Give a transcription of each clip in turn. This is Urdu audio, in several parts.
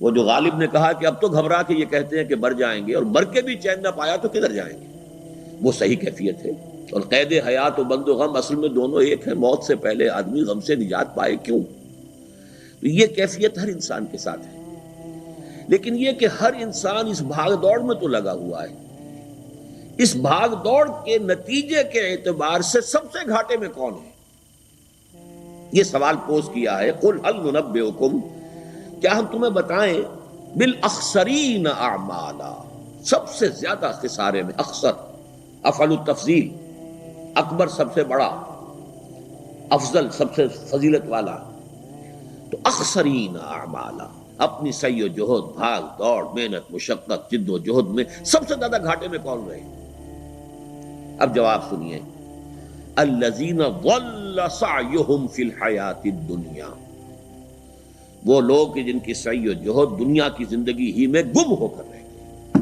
وہ جو غالب نے کہا کہ اب تو گھبرا کے یہ کہتے ہیں کہ مر جائیں گے، اور مر کے بھی چین نہ پایا تو کدھر جائیں گے، وہ صحیح کیفیت ہے۔ اور قید حیات و بند و غم اصل میں دونوں ایک ہیں، موت سے پہلے آدمی غم سے نجات پائے کیوں؟ تو یہ کیفیت ہر انسان کے ساتھ ہے، لیکن یہ کہ ہر انسان اس بھاگ دوڑ میں تو لگا ہوا ہے، اس بھاگ دوڑ کے نتیجے کے اعتبار سے سب سے گھاٹے میں کون ہے؟ یہ سوال پوز کیا ہے، قل هل ننبئکم، کیا ہم تمہیں بتائیں بالاخسرین اعمالا، سب سے زیادہ خسارے میں، اخسر افعل التفضیل، اکبر سب سے بڑا، افضل سب سے فضیلت والا، تو اخسرین اعمالا، اپنی سعی و جہد، بھاگ دوڑ، محنت مشقت، جد و جہد میں سب سے زیادہ گھاٹے میں کون رہے؟ اب جواب سنیے، الذین ضل سعیہم فی الحیاۃ الدنیا، وہ لوگ کہ جن کی سعی و جہد دنیا کی زندگی ہی میں گم ہو کر رہ گئے،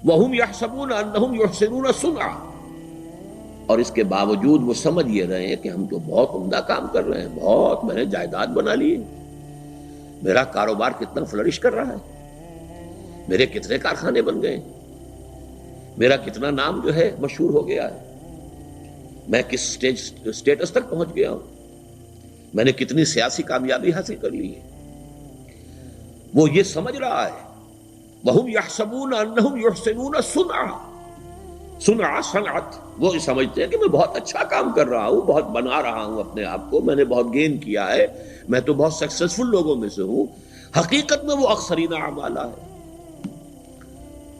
وہم یحسبون انہم یحسنون صنعا، اور اس کے باوجود وہ سمجھ یہ رہے ہیں کہ ہم تو بہت عمدہ کام کر رہے ہیں، بہت میں نے جائیداد بنا لی ہے، میرا کاروبار کتنا فلرش کر رہا ہے، میرے کتنے کارخانے بن گئے، میرا کتنا نام جو ہے مشہور ہو گیا ہے، میں کس سٹیٹس تک پہنچ گیا ہوں، میں نے کتنی سیاسی کامیابی حاصل کر لی ہے۔ وہ یہ سمجھ رہا ہے، وَهُمْ يَحْسَبُونَ أَنَّهُمْ يُحْسِنُونَ صُنْعًا، صنع صنعت، وہ سمجھتے ہیں کہ میں بہت اچھا کام کر رہا ہوں، بہت بنا رہا ہوں اپنے آپ کو، میں نے بہت گین کیا ہے، میں تو بہت سکسیسفل لوگوں میں سے ہوں۔ حقیقت میں وہ اخسرین اعمالا ہے۔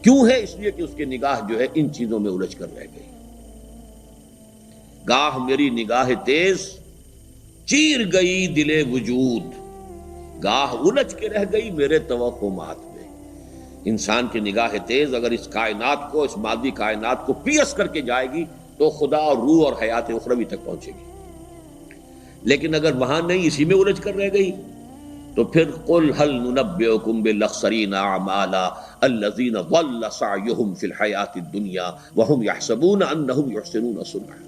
کیوں ہے؟ اس لیے کہ اس کی نگاہ جو ہے ان چیزوں میں الجھ کر رہ گئی۔ گاہ میری نگاہ تیز چیر گئی دل وجود، گاہ الجھ کے رہ گئی میرے توہمات میں۔ انسان کی نگاہ تیز اگر اس کائنات کو، اس مادی کائنات کو پیس کر کے جائے گی تو خدا اور روح اور حیات اخروی تک پہنچے گی، لیکن اگر وہاں نہیں، اسی میں الجھ کر رہ گئی، تو پھر قل هل ننبئکم بالاخسرین اعمالا الذین ضل سعیہم فی الحیاۃ الدنیا وہم یحسبون انہم یحسنون صنعا۔